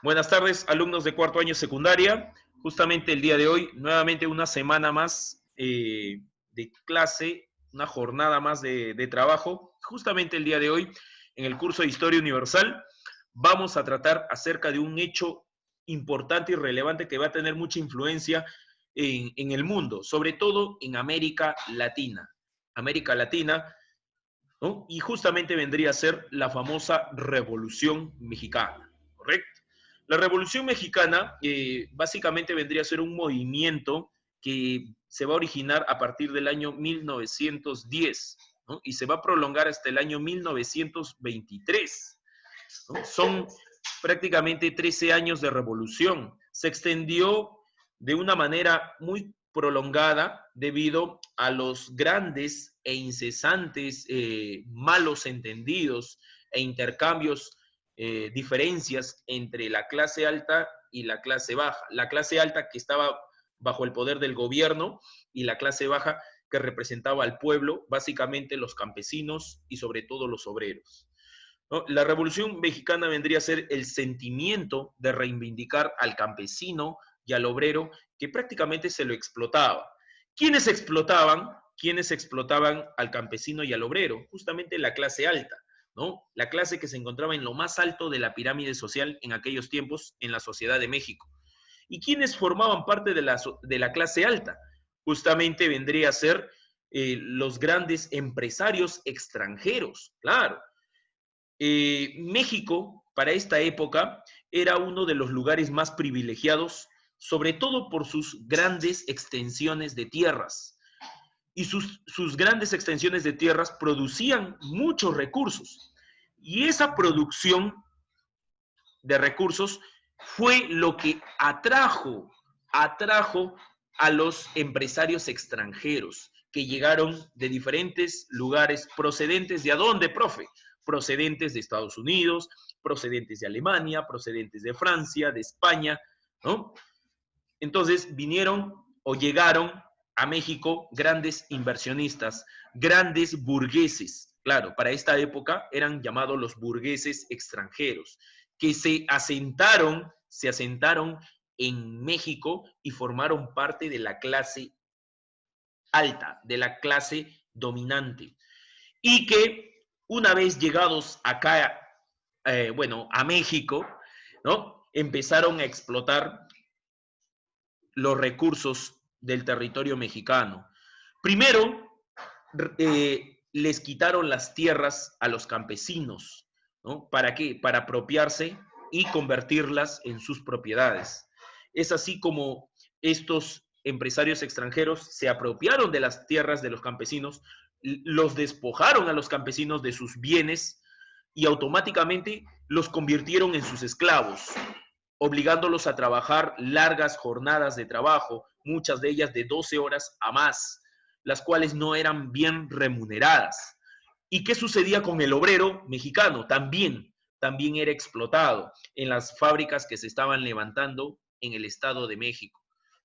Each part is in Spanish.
Buenas tardes, alumnos de cuarto año secundaria. Justamente el día de hoy, nuevamente una semana más de clase, una jornada más de trabajo. Justamente el día de hoy, en el curso de Historia Universal, vamos a tratar acerca de un hecho importante y relevante que va a tener mucha influencia en el mundo, sobre todo en América Latina. América Latina, ¿no? Y justamente vendría a ser la famosa Revolución Mexicana, ¿correcto? La Revolución Mexicana básicamente vendría a ser un movimiento que se va a originar a partir del año 1910, ¿no? Y se va a prolongar hasta el año 1923. ¿No? Son prácticamente 13 años de revolución. Se extendió de una manera muy prolongada debido a los grandes e incesantes malos entendidos e intercambios, diferencias entre la clase alta y la clase baja. La clase alta que estaba bajo el poder del gobierno y la clase baja que representaba al pueblo, básicamente los campesinos y sobre todo los obreros. ¿No? La Revolución Mexicana vendría a ser el sentimiento de reivindicar al campesino y al obrero que prácticamente se lo explotaba. ¿Quiénes explotaban? ¿Quiénes explotaban al campesino y al obrero? Justamente la clase alta, ¿no? La clase que se encontraba en lo más alto de la pirámide social en aquellos tiempos en la sociedad de México. ¿Y quiénes formaban parte de la clase alta? Justamente vendría a ser los grandes empresarios extranjeros, claro. México, para esta época, era uno de los lugares más privilegiados, sobre todo por sus grandes extensiones de tierras. Y sus grandes extensiones de tierras producían muchos recursos. Y esa producción de recursos fue lo que atrajo a los empresarios extranjeros que llegaron de diferentes lugares, procedentes de ¿a dónde, profe? Procedentes de Estados Unidos, procedentes de Alemania, procedentes de Francia, de España, ¿no? Entonces vinieron o llegaron a México grandes inversionistas, grandes burgueses. Claro, para esta época eran llamados los burgueses extranjeros, que se asentaron en México y formaron parte de la clase alta, de la clase dominante. Y que una vez llegados acá, bueno, a México, ¿no? Empezaron a explotar los recursos del territorio mexicano. Primero, les quitaron las tierras a los campesinos, ¿no? ¿Para qué? Para apropiarse y convertirlas en sus propiedades. Es así como estos empresarios extranjeros se apropiaron de las tierras de los campesinos, los despojaron a los campesinos de sus bienes y automáticamente los convirtieron en sus esclavos, obligándolos a trabajar largas jornadas de trabajo, muchas de ellas de 12 horas a más, las cuales no eran bien remuneradas. ¿Y qué sucedía con el obrero mexicano? También era explotado en las fábricas que se estaban levantando en el Estado de México,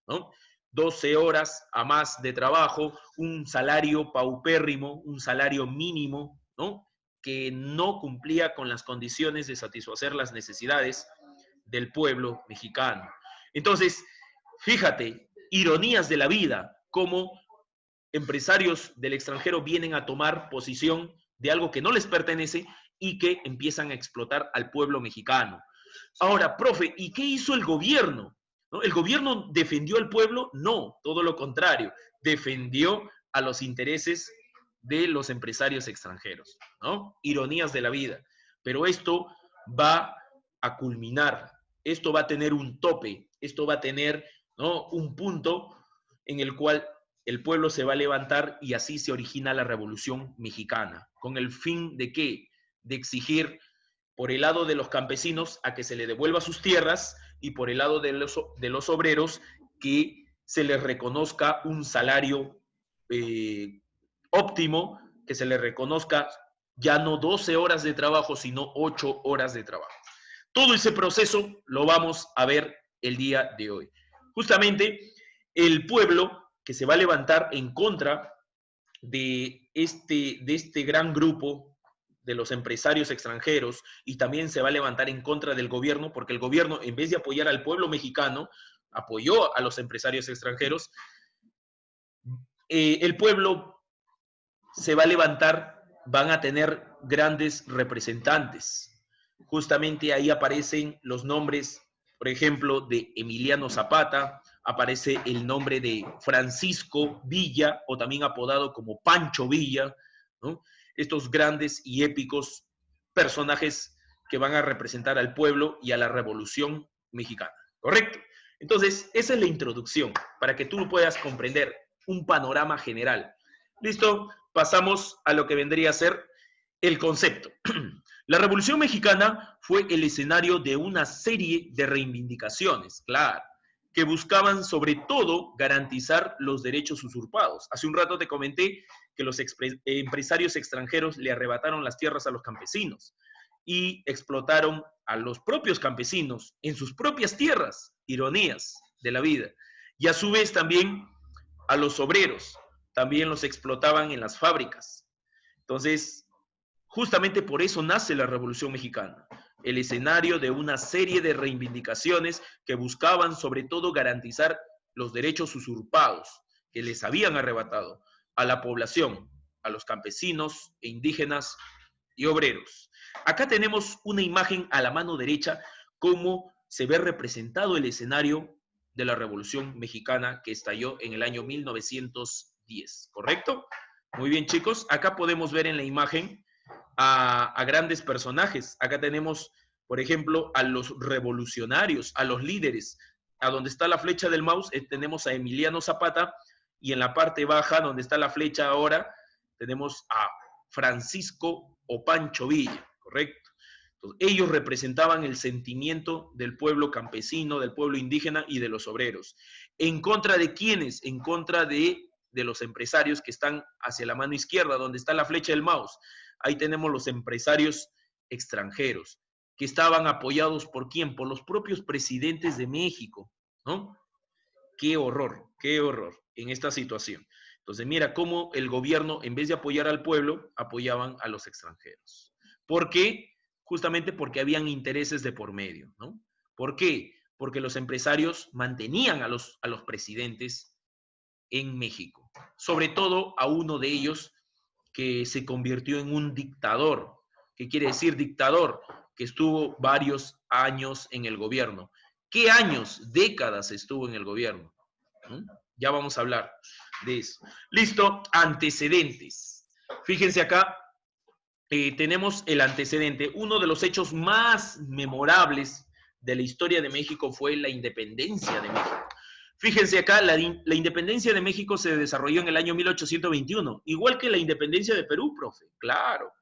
¿no? 12 horas a más de trabajo, un salario paupérrimo, un salario mínimo, ¿no? Que no cumplía con las condiciones de satisfacer las necesidades del pueblo mexicano. Entonces, fíjate, ironías de la vida, cómo empresarios del extranjero vienen a tomar posición de algo que no les pertenece y que empiezan a explotar al pueblo mexicano. Ahora, profe, ¿y qué hizo el gobierno? ¿No? ¿El gobierno defendió al pueblo? No, todo lo contrario, defendió a los intereses de los empresarios extranjeros, ¿no? Ironías de la vida. Pero esto va a culminar, esto va a tener un tope, esto va a tener, ¿no?, un punto en el cual el pueblo se va a levantar y así se origina la Revolución Mexicana. ¿Con el fin de qué? De exigir por el lado de los campesinos a que se les devuelva sus tierras y por el lado de los obreros que se les reconozca un salario óptimo, que se les reconozca ya no 12 horas de trabajo, sino 8 horas de trabajo. Todo ese proceso lo vamos a ver el día de hoy. Justamente el pueblo que se va a levantar en contra de este gran grupo de los empresarios extranjeros y también se va a levantar en contra del gobierno, porque el gobierno, en vez de apoyar al pueblo mexicano, apoyó a los empresarios extranjeros. El pueblo se va a levantar, van a tener grandes representantes. Justamente ahí aparecen los nombres, por ejemplo, de Emiliano Zapata, aparece el nombre de Francisco Villa, o también apodado como Pancho Villa, ¿no? Estos grandes y épicos personajes que van a representar al pueblo y a la Revolución Mexicana, ¿correcto? Entonces, esa es la introducción, para que tú puedas comprender un panorama general. ¿Listo? Pasamos a lo que vendría a ser el concepto. La Revolución Mexicana fue el escenario de una serie de reivindicaciones, claro, que buscaban sobre todo garantizar los derechos usurpados. Hace un rato te comenté que los empresarios extranjeros le arrebataron las tierras a los campesinos y explotaron a los propios campesinos en sus propias tierras, ironías de la vida, y a su vez también a los obreros, también los explotaban en las fábricas. Entonces, justamente por eso nace la Revolución Mexicana, el escenario de una serie de reivindicaciones que buscaban sobre todo garantizar los derechos usurpados que les habían arrebatado a la población, a los campesinos e indígenas y obreros. Acá tenemos una imagen a la mano derecha, cómo se ve representado el escenario de la Revolución Mexicana que estalló en el año 1910, ¿correcto? Muy bien, chicos, acá podemos ver en la imagen a grandes personajes. Acá tenemos, por ejemplo, a los revolucionarios, a los líderes. A donde está la flecha del mouse tenemos a Emiliano Zapata, y en la parte baja, donde está la flecha ahora, tenemos a Francisco o Pancho Villa, ¿correcto? Entonces, ellos representaban el sentimiento del pueblo campesino, del pueblo indígena y de los obreros. ¿En contra de quiénes? En contra de los empresarios que están hacia la mano izquierda, donde está la flecha del mouse. Ahí tenemos los empresarios extranjeros, que estaban apoyados ¿por quién? Por los propios presidentes de México, ¿no? Qué horror en esta situación. Entonces, mira cómo el gobierno, en vez de apoyar al pueblo, apoyaban a los extranjeros. ¿Por qué? Justamente porque habían intereses de por medio, ¿no? ¿Por qué? Porque los empresarios mantenían a los presidentes en México. Sobre todo a uno de ellos que se convirtió en un dictador. ¿Qué quiere decir dictador? Que estuvo varios años en el gobierno. ¿Qué años? Décadas estuvo en el gobierno. Ya vamos a hablar de eso. Listo, antecedentes. Fíjense acá, tenemos el antecedente. Uno de los hechos más memorables de la historia de México fue la independencia de México. Fíjense acá, la independencia de México se desarrolló en el año 1821, igual que la independencia de Perú, profe, claro,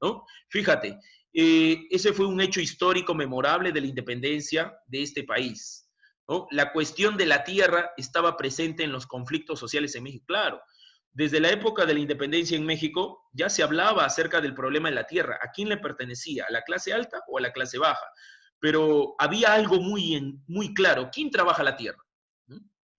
¿no? Fíjate, ese fue un hecho histórico memorable de la independencia de este país, ¿no? La cuestión de la tierra estaba presente en los conflictos sociales en México, claro. Desde la época de la independencia en México ya se hablaba acerca del problema de la tierra, a quién le pertenecía, a la clase alta o a la clase baja, pero había algo muy claro, ¿quién trabaja la tierra?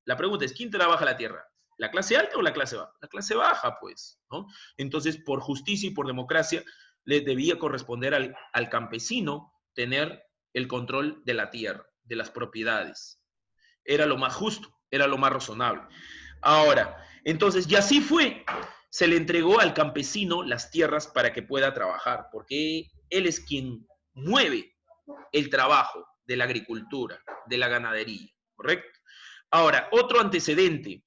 La pregunta es, ¿quién trabaja la tierra? ¿La clase alta o la clase baja? La clase baja, pues, ¿no? Entonces, por justicia y por democracia, le debía corresponder al campesino tener el control de la tierra, de las propiedades. Era lo más justo, era lo más razonable. Ahora, entonces, y así fue. Se le entregó al campesino las tierras para que pueda trabajar, porque él es quien mueve el trabajo de la agricultura, de la ganadería, ¿correcto? Ahora, otro antecedente.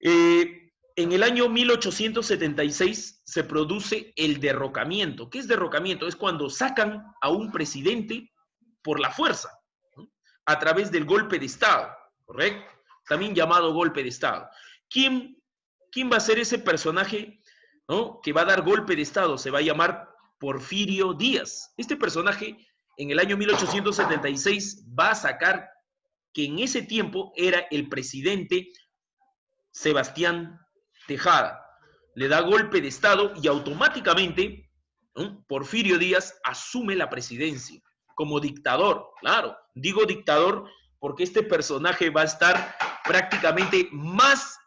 En el año 1876 se produce el derrocamiento. ¿Qué es derrocamiento? Es cuando sacan a un presidente por la fuerza, ¿no? A través del golpe de Estado, ¿correcto? También llamado golpe de Estado. ¿Quién va a ser ese personaje, ¿no?, que va a dar golpe de Estado? Se va a llamar Porfirio Díaz. Este personaje en el año 1876 va a sacar que en ese tiempo era el presidente Sebastián Tejada. Le da golpe de Estado y automáticamente, ¿no?, Porfirio Díaz asume la presidencia como dictador. Claro, digo dictador porque este personaje va a estar prácticamente más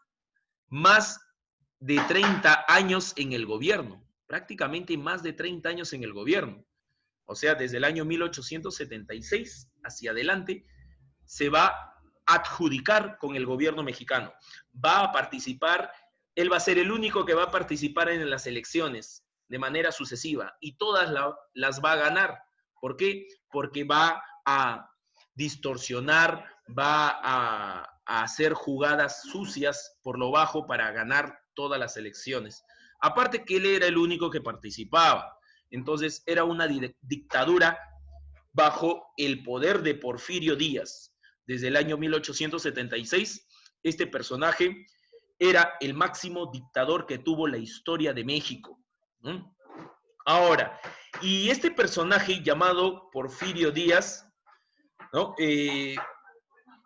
de 30 años en el gobierno. prácticamente más de 30 años en el gobierno. O sea, desde el año 1876 hacia adelante, se va a adjudicar con el gobierno mexicano. Va a participar, él va a ser el único que va a participar en las elecciones de manera sucesiva y todas las va a ganar. ¿Por qué? Porque va a distorsionar, va a hacer jugadas sucias por lo bajo para ganar todas las elecciones. Aparte que él era el único que participaba. Entonces era una dictadura bajo el poder de Porfirio Díaz. Desde el año 1876, este personaje era el máximo dictador que tuvo la historia de México. ¿No? Ahora, y este personaje llamado Porfirio Díaz, ¿no?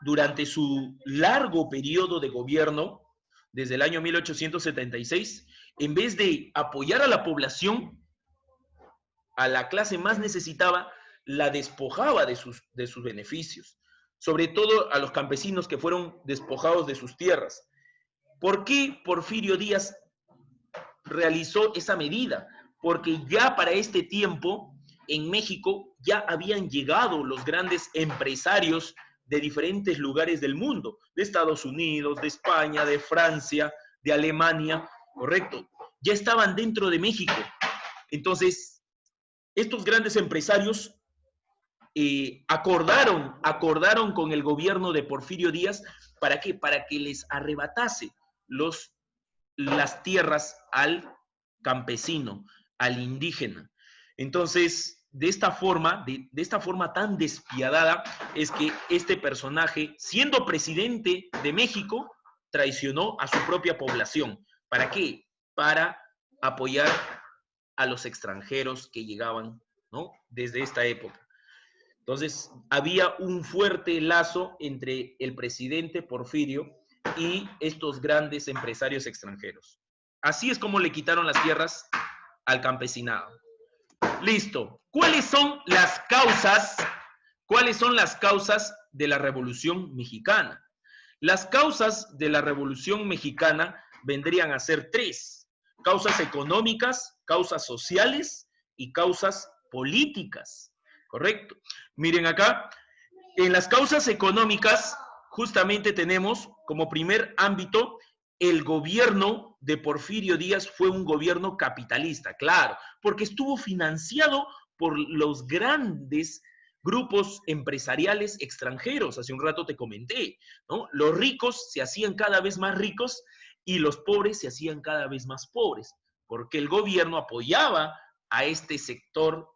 Durante su largo periodo de gobierno, desde el año 1876, en vez de apoyar a la población, a la clase más necesitada, la despojaba de sus beneficios, sobre todo a los campesinos que fueron despojados de sus tierras. ¿Por qué Porfirio Díaz realizó esa medida? Porque ya para este tiempo en México ya habían llegado los grandes empresarios de diferentes lugares del mundo, de Estados Unidos, de España, de Francia, de Alemania, correcto, ya estaban dentro de México. Entonces, estos grandes empresarios acordaron con el gobierno de Porfirio Díaz, ¿para qué? Para que les arrebatase las tierras al campesino, al indígena. Entonces, de esta forma tan despiadada, es que este personaje, siendo presidente de México, traicionó a su propia población. ¿Para qué? Para apoyar a los extranjeros que llegaban, ¿no? Desde esta época. Entonces, había un fuerte lazo entre el presidente Porfirio y estos grandes empresarios extranjeros. Así es como le quitaron las tierras al campesinado. Listo. ¿Cuáles son las causas? ¿Cuáles son las causas de la Revolución Mexicana? Las causas de la Revolución Mexicana vendrían a ser tres: causas económicas, causas sociales y causas políticas. ¿Correcto? Miren acá, en las causas económicas justamente tenemos como primer ámbito el gobierno de Porfirio Díaz. Fue un gobierno capitalista, claro, porque estuvo financiado por los grandes grupos empresariales extranjeros. Hace un rato te comenté, ¿no? Los ricos se hacían cada vez más ricos y los pobres se hacían cada vez más pobres, porque el gobierno apoyaba a este sector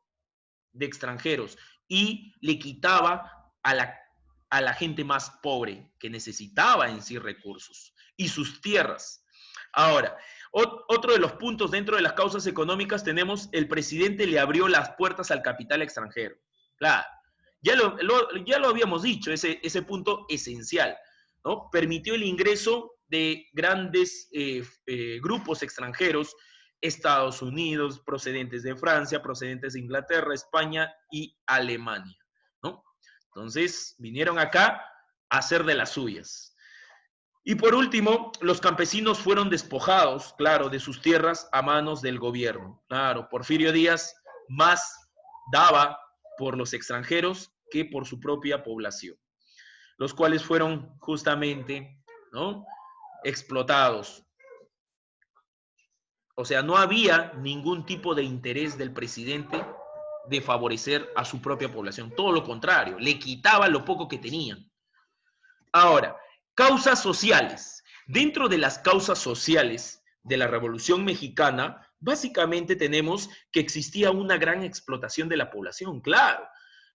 de extranjeros y le quitaba a la gente más pobre que necesitaba en sí recursos y sus tierras. Ahora, otro de los puntos dentro de las causas económicas tenemos: el presidente le abrió las puertas al capital extranjero. Claro, ya lo habíamos dicho, ese punto esencial, ¿no? Permitió el ingreso de grandes grupos extranjeros, Estados Unidos, procedentes de Francia, procedentes de Inglaterra, España y Alemania, ¿no? Entonces, vinieron acá a hacer de las suyas. Y por último, los campesinos fueron despojados, claro, de sus tierras a manos del gobierno. Claro, Porfirio Díaz más daba por los extranjeros que por su propia población, los cuales fueron justamente, ¿no?, explotados. O sea, no había ningún tipo de interés del presidente de favorecer a su propia población. Todo lo contrario, le quitaba lo poco que tenían. Ahora, causas sociales. Dentro de las causas sociales de la Revolución Mexicana, básicamente tenemos que existía una gran explotación de la población, claro.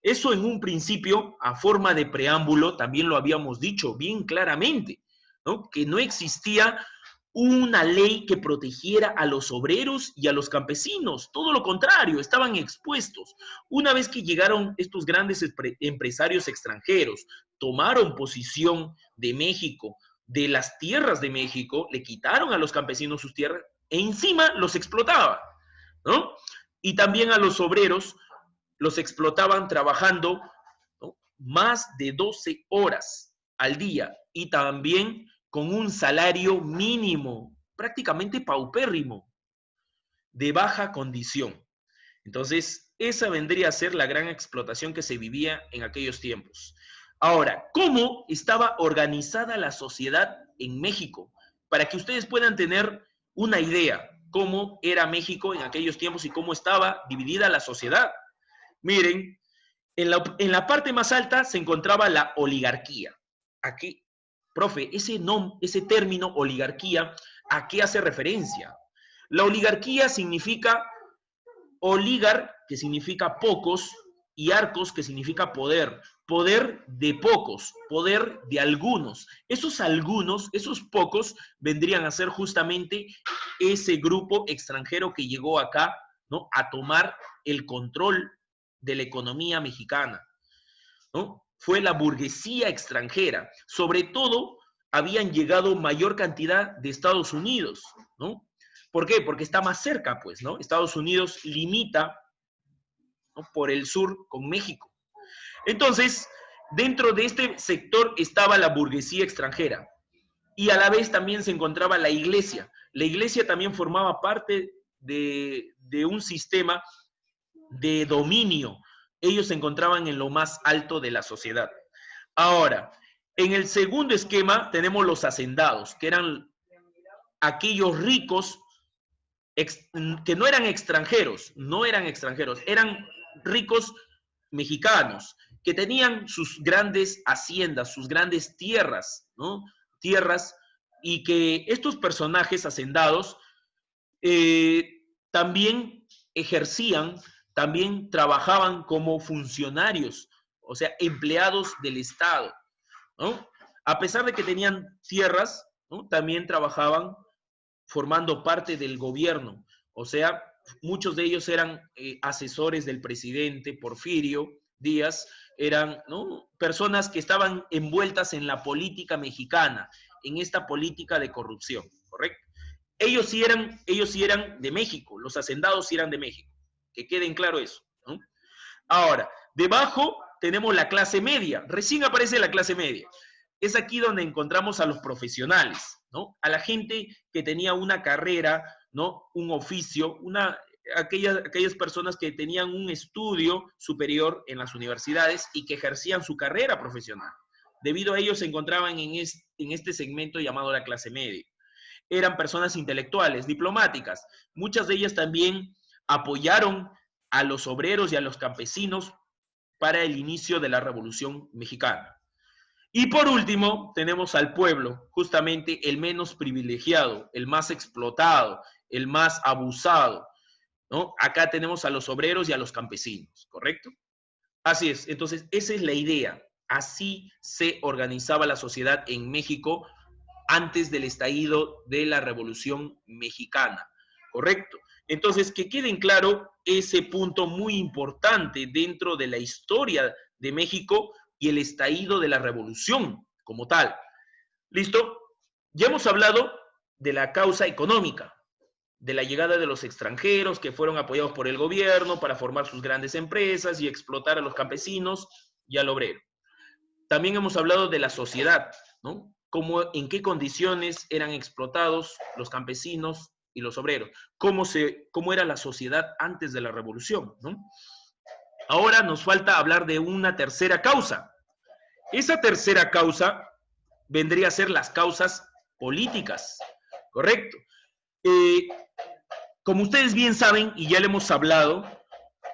Eso en un principio, a forma de preámbulo, también lo habíamos dicho bien claramente, ¿no? Que no existía una ley que protegiera a los obreros y a los campesinos. Todo lo contrario, estaban expuestos. Una vez que llegaron estos grandes empresarios extranjeros, tomaron posesión de México, de las tierras de México, le quitaron a los campesinos sus tierras e encima los explotaban, ¿no? Y también a los obreros los explotaban trabajando, ¿no?, más de 12 horas al día y también con un salario mínimo, prácticamente paupérrimo. de baja condición. Entonces, esa vendría a ser la gran explotación que se vivía en aquellos tiempos. Ahora, ¿cómo estaba organizada la sociedad en México? Para que ustedes puedan tener una idea cómo era México en aquellos tiempos y cómo estaba dividida la sociedad. Miren, en la parte más alta se encontraba la oligarquía. Aquí, profe, ese término oligarquía, ¿a qué hace referencia? La oligarquía significa oligar, que significa pocos, y arcos, que significa poder. Poder de pocos, poder de algunos. Esos algunos, esos pocos, vendrían a ser justamente ese grupo extranjero que llegó acá, ¿no?, a tomar el control de la economía mexicana, ¿no? Fue la burguesía extranjera. Sobre todo, habían llegado mayor cantidad de Estados Unidos, ¿no? ¿Por qué? Porque está más cerca, pues, ¿no? Estados Unidos limita, ¿no?, por el sur con México. Entonces, dentro de este sector estaba la burguesía extranjera y a la vez también se encontraba la iglesia. La iglesia también formaba parte de un sistema de dominio. Ellos se encontraban en lo más alto de la sociedad. Ahora, en el segundo esquema tenemos los hacendados, que eran aquellos ricos que no eran extranjeros, eran ricos mexicanos, que tenían sus grandes haciendas, sus grandes tierras, ¿no? Tierras, y que estos personajes hacendados también ejercían, también trabajaban como funcionarios, o sea, empleados del Estado, ¿no? A pesar de que tenían tierras, ¿no?, también trabajaban formando parte del gobierno. O sea, muchos de ellos eran asesores del presidente Porfirio Díaz, eran, ¿no?, personas que estaban envueltas en la política mexicana, en esta política de corrupción, ¿correcto? Ellos sí eran de México, los hacendados sí eran de México, que queden claro eso, ¿no? Ahora, debajo tenemos la clase media, recién aparece la clase media. Es aquí donde encontramos a los profesionales, ¿no? A la gente que tenía una carrera, ¿no?, un oficio, aquellas personas que tenían un estudio superior en las universidades y que ejercían su carrera profesional. Debido a ello se encontraban en este segmento llamado la clase media. Eran personas intelectuales, diplomáticas. Muchas de ellas también apoyaron a los obreros y a los campesinos para el inicio de la Revolución Mexicana. Y por último, tenemos al pueblo, justamente el menos privilegiado, el más explotado, el más abusado, ¿no? Acá tenemos a los obreros y a los campesinos, ¿correcto? Así es. Entonces, esa es la idea. Así se organizaba la sociedad en México antes del estallido de la Revolución Mexicana, ¿correcto? Entonces, que queden claro ese punto muy importante dentro de la historia de México y el estallido de la revolución como tal. ¿Listo? Ya hemos hablado de la causa económica, de la llegada de los extranjeros que fueron apoyados por el gobierno para formar sus grandes empresas y explotar a los campesinos y al obrero. También hemos hablado de la sociedad, ¿no? En qué condiciones eran explotados los campesinos y los obreros, cómo era la sociedad antes de la revolución, ¿no? Ahora nos falta hablar de una tercera causa. Esa tercera causa vendría a ser las causas políticas, ¿correcto? Eh, como ustedes bien saben, y ya le hemos hablado,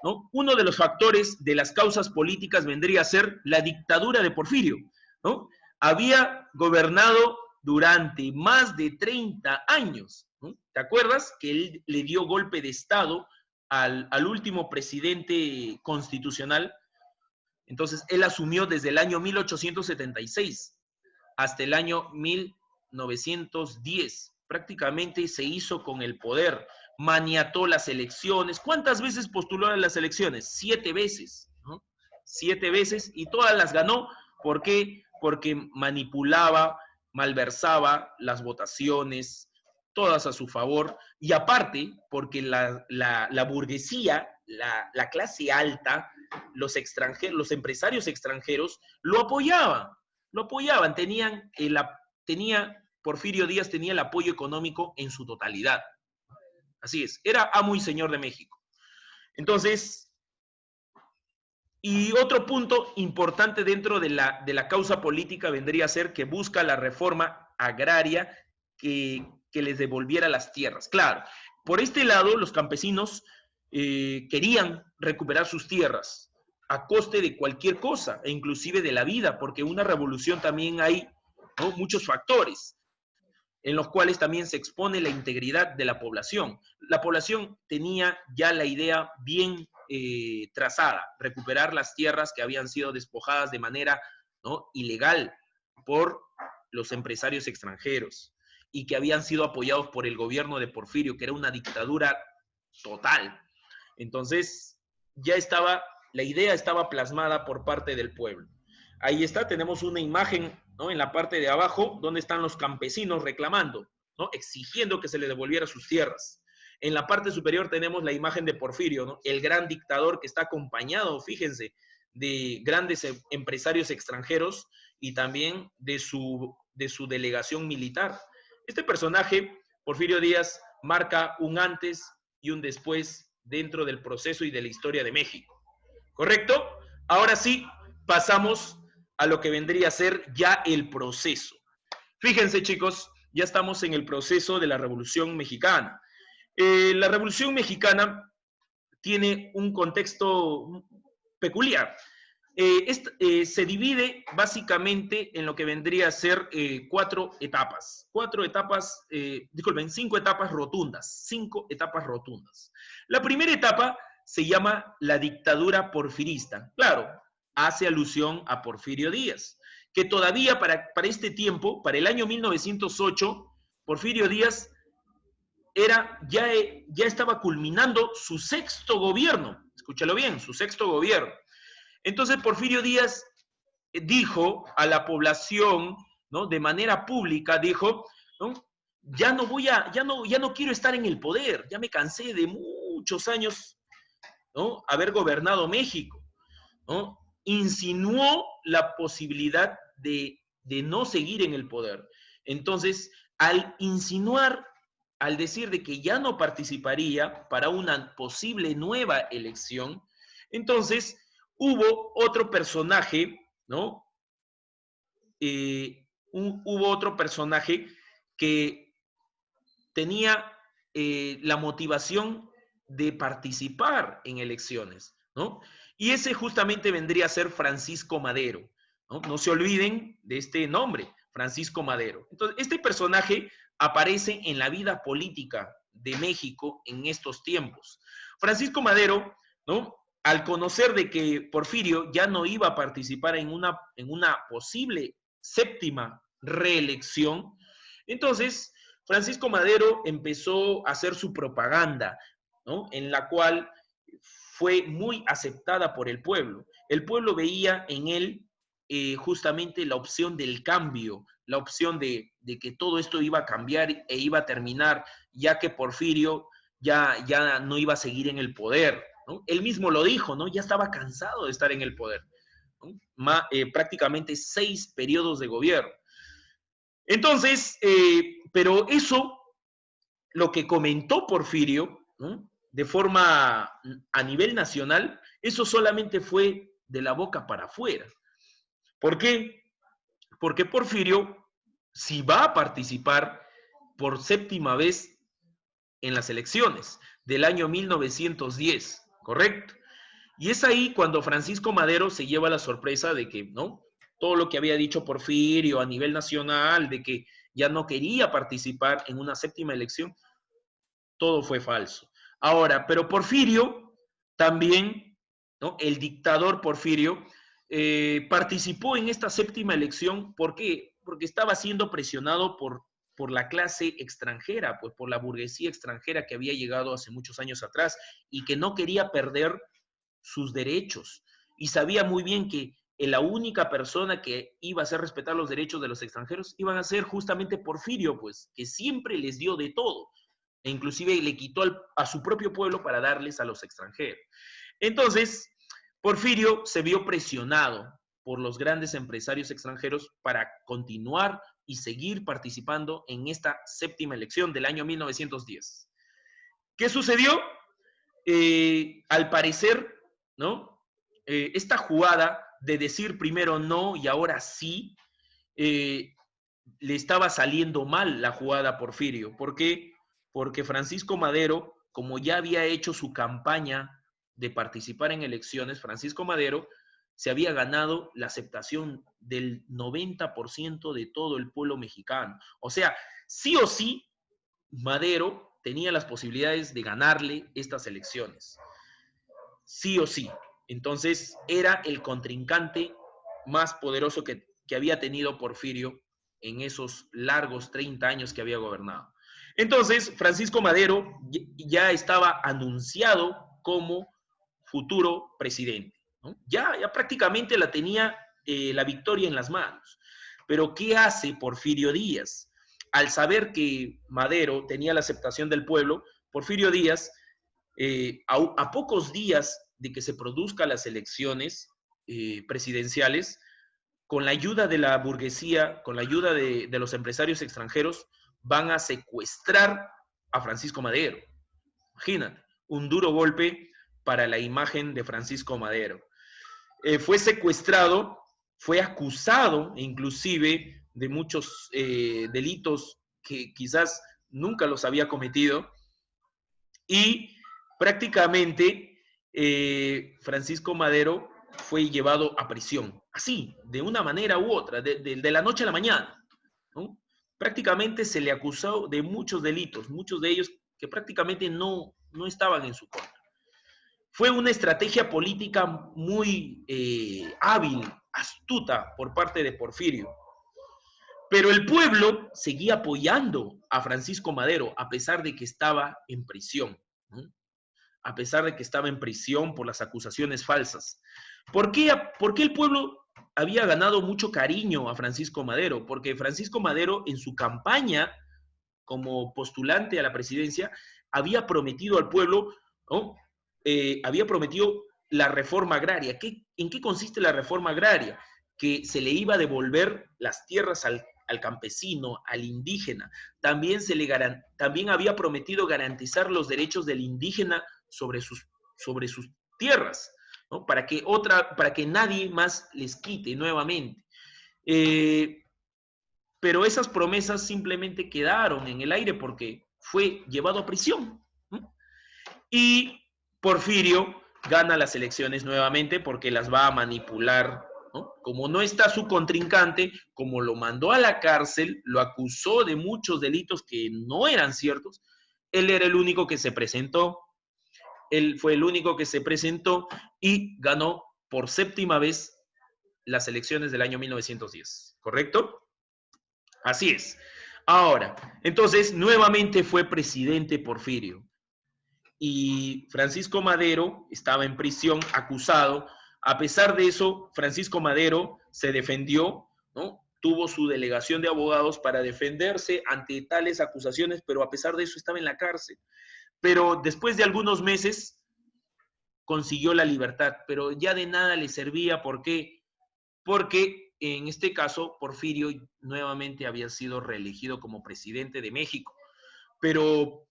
¿no?, uno de los factores de las causas políticas vendría a ser la dictadura de Porfirio, ¿no? Había gobernado durante más de 30 años, ¿no? ¿Te acuerdas que él le dio golpe de Estado al último presidente constitucional? Entonces, él asumió desde el año 1876 hasta el año 1910. Prácticamente se hizo con el poder, maniató las elecciones. ¿Cuántas veces postuló a las elecciones? 7 veces, ¿no? 7 veces y todas las ganó. ¿Por qué? Porque manipulaba, malversaba las votaciones, todas a su favor. Y aparte, porque la burguesía, la clase alta, los extranjeros, los empresarios extranjeros, lo apoyaban, tenía Porfirio Díaz tenía el apoyo económico en su totalidad. Así es, era amo y señor de México. Entonces, y otro punto importante dentro de la causa política vendría a ser que busca la reforma agraria que les devolviera las tierras. Claro, por este lado, los campesinos querían recuperar sus tierras a coste de cualquier cosa, e inclusive de la vida, porque una revolución también hay, ¿no?, muchos factores en los cuales también se expone la integridad de la población. La población tenía ya la idea bien trazada, recuperar las tierras que habían sido despojadas de manera, ¿no?, ilegal por los empresarios extranjeros y que habían sido apoyados por el gobierno de Porfirio, que era una dictadura total. Entonces, ya estaba, la idea estaba plasmada por parte del pueblo. Ahí está, tenemos una imagen, ¿no?, en la parte de abajo, donde están los campesinos reclamando, ¿no?, exigiendo que se les devolviera sus tierras. En la parte superior tenemos la imagen de Porfirio, ¿no?, el gran dictador que está acompañado, fíjense, de grandes empresarios extranjeros y también de su delegación militar. Este personaje, Porfirio Díaz, marca un antes y un después dentro del proceso y de la historia de México. ¿Correcto? Ahora sí, pasamos a lo que vendría a ser ya el proceso. Fíjense, chicos, ya estamos en el proceso de la Revolución Mexicana. La Revolución Mexicana tiene un contexto peculiar. Se divide básicamente en lo que vendría a ser cuatro etapas. Disculpen, 5 etapas rotundas. 5 etapas rotundas. La primera etapa se llama la dictadura porfirista. Claro, hace alusión a Porfirio Díaz, que todavía para este tiempo, para el año 1908, Porfirio Díaz ya estaba culminando su 6º gobierno. Escúchalo bien, su 6º gobierno. Entonces Porfirio Díaz dijo a la población, ¿no?, de manera pública, dijo, ¿no?, ya no quiero estar en el poder, ya me cansé de muchos años, ¿no?, haber gobernado México, ¿no? Insinuó la posibilidad de no seguir en el poder. Entonces, al insinuar, al decir de que ya no participaría para una posible nueva elección, entonces hubo otro personaje, ¿no? Hubo otro personaje que tenía la motivación de participar en elecciones, ¿no? Y ese justamente vendría a ser Francisco Madero, ¿no? No se olviden de este nombre, Francisco Madero. Entonces, este personaje aparece en la vida política de México en estos tiempos. Francisco Madero, ¿no?, al conocer de que Porfirio ya no iba a participar en una posible 7ª reelección, entonces Francisco Madero empezó a hacer su propaganda, ¿no?, en la cual fue muy aceptada por el pueblo. El pueblo veía en él justamente la opción del cambio, la opción de que todo esto iba a cambiar e iba a terminar, ya que Porfirio ya no iba a seguir en el poder, ¿no? Él mismo lo dijo, ¿no? Ya estaba cansado de estar en el poder, ¿no? Prácticamente 6 periodos de gobierno. Entonces, pero eso, lo que comentó Porfirio, ¿no?, de forma a nivel nacional, eso solamente fue de la boca para afuera. ¿Por qué? Porque Porfirio, si va a participar por 7ª vez en las elecciones del año 1910, ¿correcto? Y es ahí cuando Francisco Madero se lleva la sorpresa de que, ¿no?, todo lo que había dicho Porfirio a nivel nacional, de que ya no quería participar en una 7ª elección, todo fue falso. Ahora, pero Porfirio también, ¿no?, el dictador Porfirio, participó en esta 7ª elección. ¿Por qué? Porque estaba siendo presionado por la clase extranjera, pues por la burguesía extranjera que había llegado hace muchos años atrás y que no quería perder sus derechos. Y sabía muy bien que la única persona que iba a hacer respetar los derechos de los extranjeros iban a ser justamente Porfirio, pues, que siempre les dio de todo e inclusive le quitó a su propio pueblo para darles a los extranjeros. Entonces, Porfirio se vio presionado por los grandes empresarios extranjeros para continuar y seguir participando en esta 7ª elección del año 1910. ¿Qué sucedió? Al parecer, ¿no? Esta jugada de decir primero no y ahora sí, le estaba saliendo mal la jugada a Porfirio. ¿Por qué? Porque Francisco Madero, como ya había hecho su campaña de participar en elecciones, Francisco Madero se había ganado la aceptación del 90% de todo el pueblo mexicano. O sea, sí o sí, Madero tenía las posibilidades de ganarle estas elecciones. Sí o sí. Entonces, era el contrincante más poderoso que había tenido Porfirio en esos largos 30 años que había gobernado. Entonces, Francisco Madero ya estaba anunciado como futuro presidente, ¿no? Ya prácticamente la tenía la victoria en las manos. Pero ¿qué hace Porfirio Díaz? Al saber que Madero tenía la aceptación del pueblo, Porfirio Díaz, a pocos días de que se produzcan las elecciones presidenciales, con la ayuda de la burguesía, con la ayuda de los empresarios extranjeros, van a secuestrar a Francisco Madero. Imagínate, un duro golpe para la imagen de Francisco Madero. Fue secuestrado, fue acusado inclusive de muchos delitos que quizás nunca los había cometido y prácticamente Francisco Madero fue llevado a prisión, así, de una manera u otra, de la noche a la mañana, ¿no? Prácticamente se le acusó de muchos delitos, muchos de ellos que prácticamente no estaban en su contra. Fue una estrategia política muy hábil, astuta por parte de Porfirio. Pero el pueblo seguía apoyando a Francisco Madero a pesar de que estaba en prisión, ¿no? A pesar de que estaba en prisión por las acusaciones falsas. ¿Por qué el pueblo había ganado mucho cariño a Francisco Madero? Porque Francisco Madero en su campaña como postulante a la presidencia había prometido al pueblo, ¿no? Había prometido la reforma agraria. ¿En qué consiste la reforma agraria? Que se le iba a devolver las tierras al campesino, al indígena. También había prometido garantizar los derechos del indígena sobre sus tierras, ¿no? Para que nadie más les quite nuevamente. Pero esas promesas simplemente quedaron en el aire porque fue llevado a prisión, ¿no? Y Porfirio gana las elecciones nuevamente porque las va a manipular, ¿no? Como no está su contrincante, como lo mandó a la cárcel, lo acusó de muchos delitos que no eran ciertos, él era el único que se presentó, él fue el único que se presentó y ganó por séptima vez las elecciones del año 1910, ¿correcto? Así es. Ahora, entonces, nuevamente fue presidente Porfirio y Francisco Madero estaba en prisión acusado. A pesar de eso, Francisco Madero se defendió, ¿no? Tuvo su delegación de abogados para defenderse ante tales acusaciones, pero a pesar de eso estaba en la cárcel. Pero después de algunos meses consiguió la libertad, pero ya de nada le servía. ¿Por qué? Porque en este caso Porfirio nuevamente había sido reelegido como presidente de México. Pero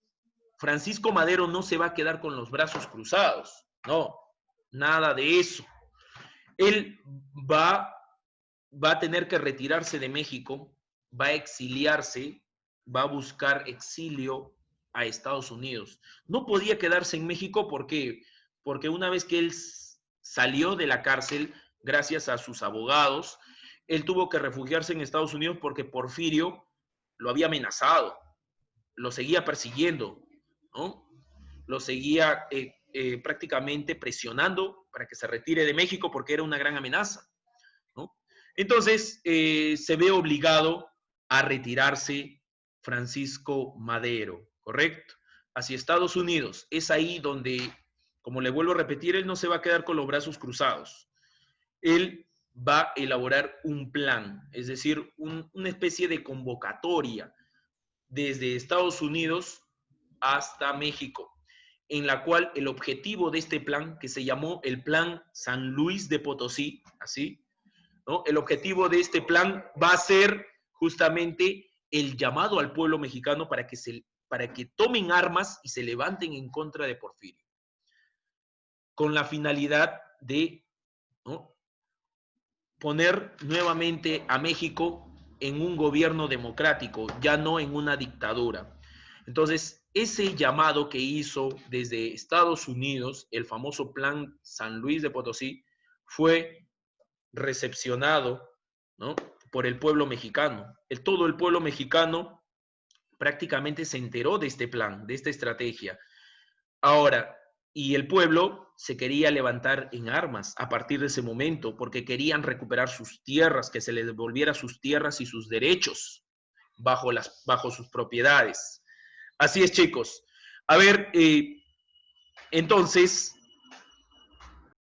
Francisco Madero no se va a quedar con los brazos cruzados, no, nada de eso. Él va a tener que retirarse de México, va a exiliarse, va a buscar exilio a Estados Unidos. No podía quedarse en México porque una vez que él salió de la cárcel, gracias a sus abogados, él tuvo que refugiarse en Estados Unidos porque Porfirio lo había amenazado, lo seguía persiguiendo, ¿no? Lo seguía prácticamente presionando para que se retire de México porque era una gran amenaza, ¿no? Entonces se ve obligado a retirarse Francisco Madero, ¿correcto? Hacia Estados Unidos. Es ahí donde, como le vuelvo a repetir, él no se va a quedar con los brazos cruzados. Él va a elaborar un plan, es decir, una especie de convocatoria desde Estados Unidos hasta México, en la cual el objetivo de este plan, que se llamó el Plan San Luis de Potosí, así, ¿no? El objetivo de este plan va a ser justamente el llamado al pueblo mexicano para que tomen armas y se levanten en contra de Porfirio, con la finalidad de, ¿no?, poner nuevamente a México en un gobierno democrático, ya no en una dictadura. Entonces, ese llamado que hizo desde Estados Unidos, el famoso Plan San Luis de Potosí, fue recepcionado, ¿no?, por el pueblo mexicano. Todo el pueblo mexicano prácticamente se enteró de este plan, de esta estrategia. Ahora, y el pueblo se quería levantar en armas a partir de ese momento, porque querían recuperar sus tierras, que se les devolviera sus tierras y sus derechos bajo sus propiedades. Así es, chicos. A ver, entonces,